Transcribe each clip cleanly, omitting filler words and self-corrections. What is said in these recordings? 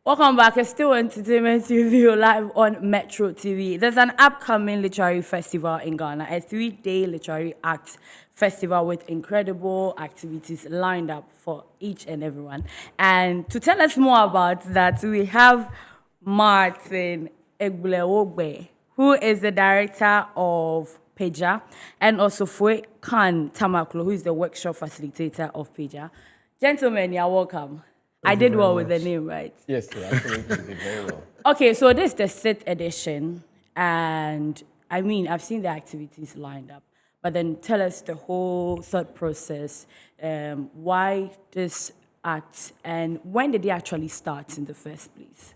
Welcome back. It's still Entertainment TV live on Metro TV. There's an upcoming literary festival in Ghana, a 3-day literary arts festival with incredible activities lined up for each and everyone. And to tell us more about that, we have Martin Egbulewogbe, who is the director of Peja, and also Fue Khan Tamaklo, who is the workshop facilitator of Peja. Gentlemen, you're welcome. I did well with the name, right? Yes, absolutely, you did very well. Okay, so this is the 6th edition, and I mean, I've seen the activities lined up, but then tell us the whole thought process, why this act, and when did it actually start in the first place?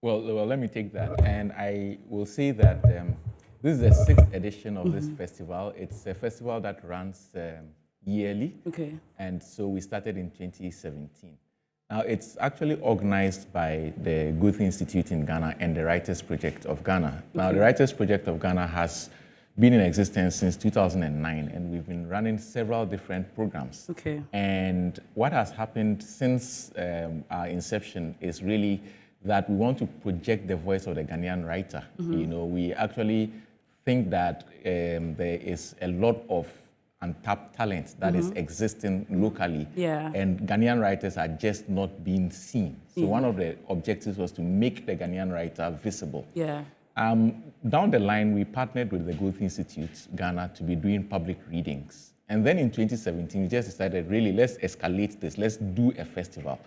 Well, let me take that, and I will say that this is the 6th edition of this festival. It's a festival that runs yearly, Okay. and so we started in 2017. Now, it's actually organized by the Goethe Institute in Ghana and the Writers Project of Ghana. Now, the Writers Project of Ghana has been in existence since 2009, and we've been running several different programs. Okay. And what has happened since our inception is really that we want to project the voice of the Ghanaian writer. You know, we actually think that there is a lot of untapped talent that is existing locally, Yeah. and Ghanaian writers are just not being seen. So one of the objectives was to make the Ghanaian writer visible. Yeah. Down the line, we partnered with the Goethe Institute Ghana to be doing public readings. And then in 2017, we just decided, really, let's escalate this. Let's do a festival.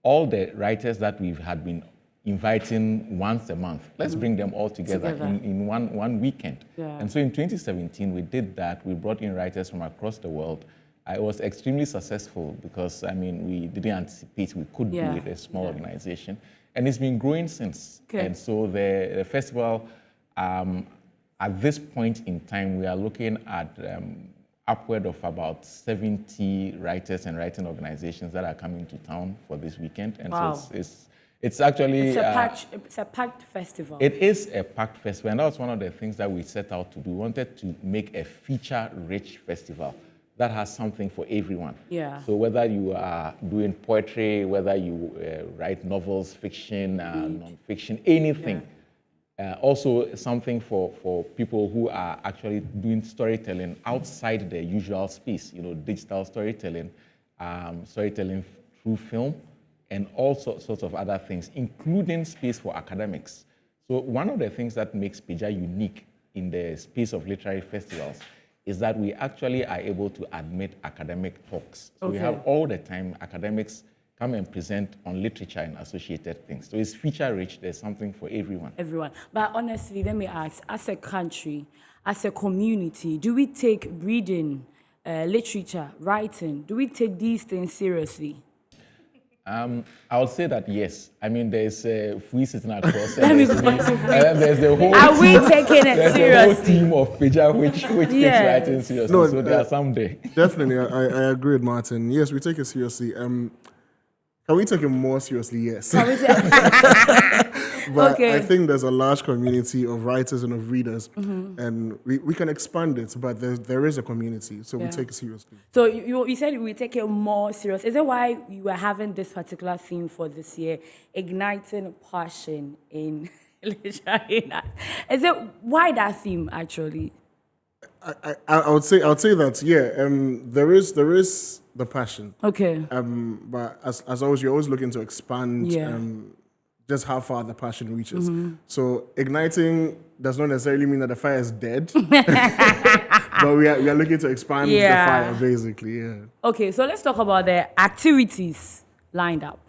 All the writers that we've had been inviting once a month, let's bring them all together. In one weekend. Yeah. And so in 2017, we did that. We brought in writers from across the world. It was extremely successful because, I mean, we didn't anticipate we could do it, a small organization. And it's been growing since. Okay. And so the festival, at this point in time, we are looking at upward of about 70 writers and writing organizations that are coming to town for this weekend. And Wow. so it's actually... It's a packed festival. It is a packed festival, and that was one of the things that we set out to do. We wanted to make a feature-rich festival that has something for everyone. Yeah. So whether you are doing poetry, whether you write novels, fiction, non-fiction, anything. Also something for people who are actually doing storytelling outside the usual space, you know, digital storytelling, storytelling through film, and all sorts of other things, including space for academics. So one of the things that makes Peja unique in the space of literary festivals is that we actually are able to admit academic talks. So we have all the time academics come and present on literature and associated things. So it's feature-rich, there's something for everyone. Everyone. But honestly, let me ask, as a country, as a community, do we take reading, literature, writing, do we take these things seriously? I would say that yes. I mean, there's Fui sitting across. Let me and go to Fui. there's the whole Are we taking it there's the seriously? whole team of Peja which takes Yes. writing seriously. No, so there are some there. Definitely, I agree with Martin. Yes, we take it seriously. Can we take it more seriously? Yes. Are we ta- But Okay. I think there's a large community of writers and of readers, and we can expand it, but there is a community, so we take it seriously. So you said we take it more serious. Is that why you were having this particular theme for this year, igniting passion in literary? Is it why that theme actually? I would say that there is the passion, Okay. but as always, you're always looking to expand. Yeah. Just how far the passion reaches. So igniting does not necessarily mean that the fire is dead, but we are looking to expand the fire, basically. Yeah. Okay, so let's talk about the activities lined up.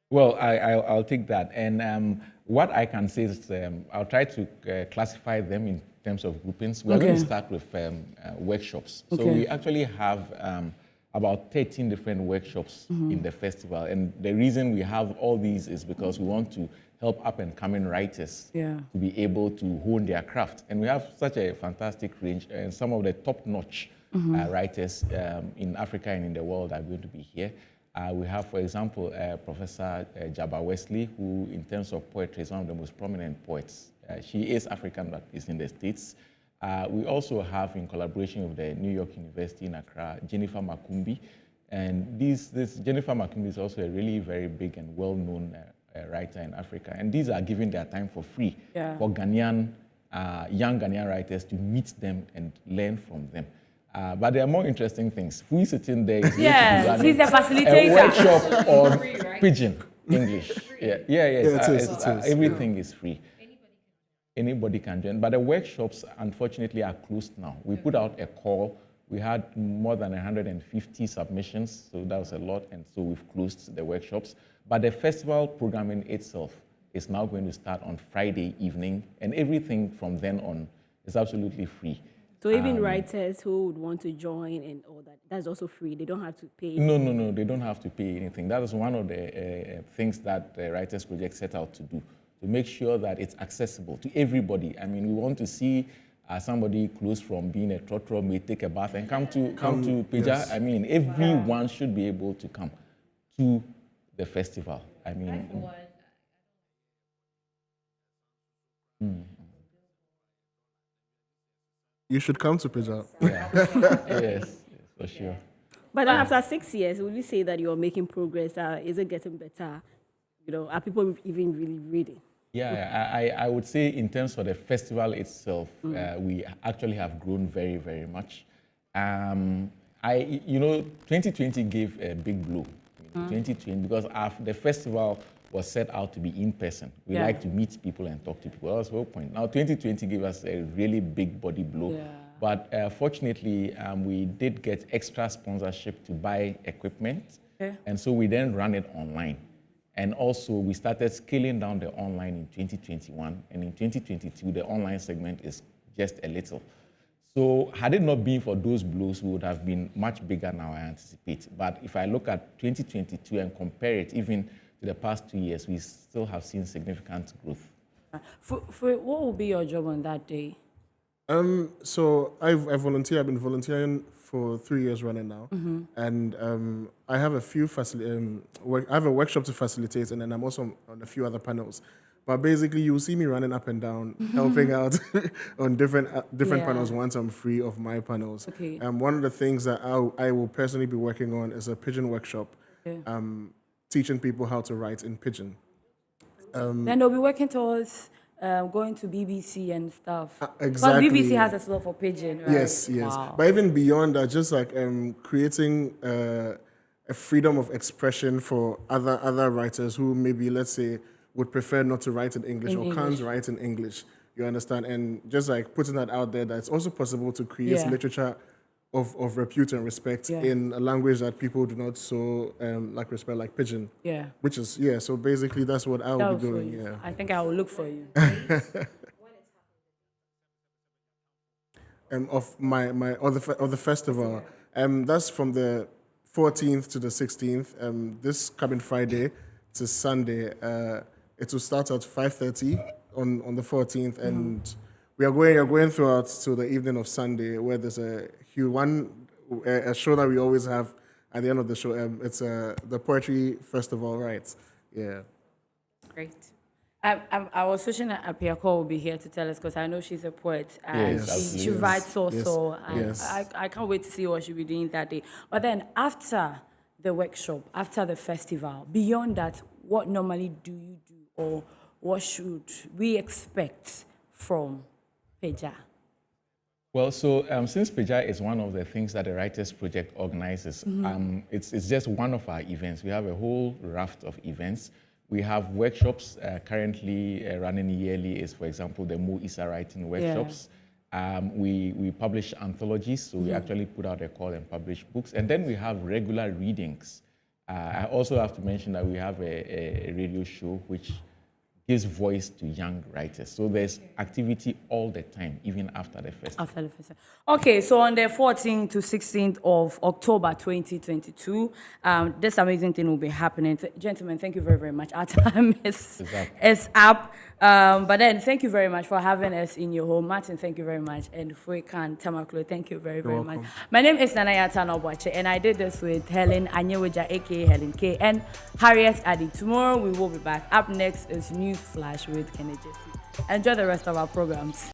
Well, I'll take that. And what I can say is I'll try to classify them in terms of groupings. We're going to start with workshops. So we actually have about 13 different workshops in the festival. And the reason we have all these is because we want to help up-and-coming writers to be able to hone their craft. And we have such a fantastic range, and some of the top-notch writers in Africa and in the world are going to be here. We have, for example, Professor Jabba Wesley, who, in terms of poetry, is one of the most prominent poets. She is African, but is in the States. We also have, in collaboration with the New York University in Accra, Jennifer Makumbi. And this Jennifer McKinley is also a really very big and well-known writer in Africa. And these are giving their time for free for Ghanaian, young Ghanaian writers to meet them and learn from them. But there are more interesting things. Who is sitting there is he's a facilitator. A workshop on Pidgin English. Everything is free. Anybody can join. But the workshops, unfortunately, are closed now. We put out a call. We had more than 150 submissions, so that was a lot, and so we've closed the workshops. But the festival programming itself is now going to start on Friday evening, and everything from then on is absolutely free. So even writers who would want to join and all that, that's also free. They don't have to pay. No, they don't have to pay anything. That is one of the things that the Writers Project set out to do, to make sure that it's accessible to everybody. I mean, we want to see somebody close from being a trotro may take a bath and come to Peja. Yes. I mean, everyone should be able to come to the festival. I mean, you should come to Peja. Yes, for sure. But then after 6 years, would you say that you're making progress? Is it getting better? You know, are people even really reading? Yeah, I would say in terms of the festival itself, we actually have grown very, very much. 2020 gave a big blow. 2020, because the festival was set out to be in person. We like to meet people and talk to people. That was the whole point. Now, 2020 gave us a really big body blow. Yeah. But fortunately, we did get extra sponsorship to buy equipment. And so we then ran it online. And also, we started scaling down the online in 2021. And in 2022, the online segment is just a little. So had it not been for those blows, we would have been much bigger now, I anticipate. But if I look at 2022 and compare it even to the past 2 years, we still have seen significant growth. What will be your job on that day? So I volunteer. I've been volunteering for 3 years running now, and I have a few I have a workshop to facilitate, and then I'm also on a few other panels. But basically, you'll see me running up and down, helping out on different panels once I'm free of my panels. Okay. One of the things that I will personally be working on is a Pidgin workshop, teaching people how to write in Pidgin. Then they'll be working towards going to BBC and stuff. Exactly. Because BBC has a slot for Pidgin, right? Yes. Wow. But even beyond that, just like creating a freedom of expression for other writers who maybe, let's say, would prefer not to write in English can't write in English. You understand? And just like putting that out there, that it's also possible to create literature of repute and respect in a language that people do not so respect, like Pidgin. Yeah. Which is so basically that's what I will be doing. Yeah. I think I will look for you. Of the festival. That's from the 14th to the 16th. This coming Friday to Sunday. It will start at 5:30 on the 14th, and we are going throughout to the evening of Sunday, where there's a show that we always have at the end of the show. It's the poetry festival, right? Yeah. Great. I was wishing that Apiako will be here to tell us, because I know she's a poet and she writes also. Yes. I can't wait to see what she'll be doing that day. But then after the workshop, after the festival, beyond that, what normally do you do, or what should we expect from Peja? Well, so since Peja is one of the things that the Writers Project organizes, it's just one of our events. We have a whole raft of events. We have workshops currently running yearly, is, for example, the Mo Issa writing workshops. We publish anthologies, so we actually put out a call and publish books. And then we have regular readings. I also have to mention that we have a radio show which gives voice to young writers. So there's activity all the time, even after the festival. Okay, so on the 14th to 16th of October 2022, this amazing thing will be happening. Gentlemen, thank you very, very much. Our time is up. But then thank you very much for having us in your home. Martin, thank you very much. And Fuikan Tamaklo, thank you very, very much. My name is Nanaya Tanobwache, and I did this with Helen Anyeweja, aka Helen K, and Harriet Adi. Tomorrow we will be back. Up next is News Flash with Kenny Jesse. Enjoy the rest of our programs.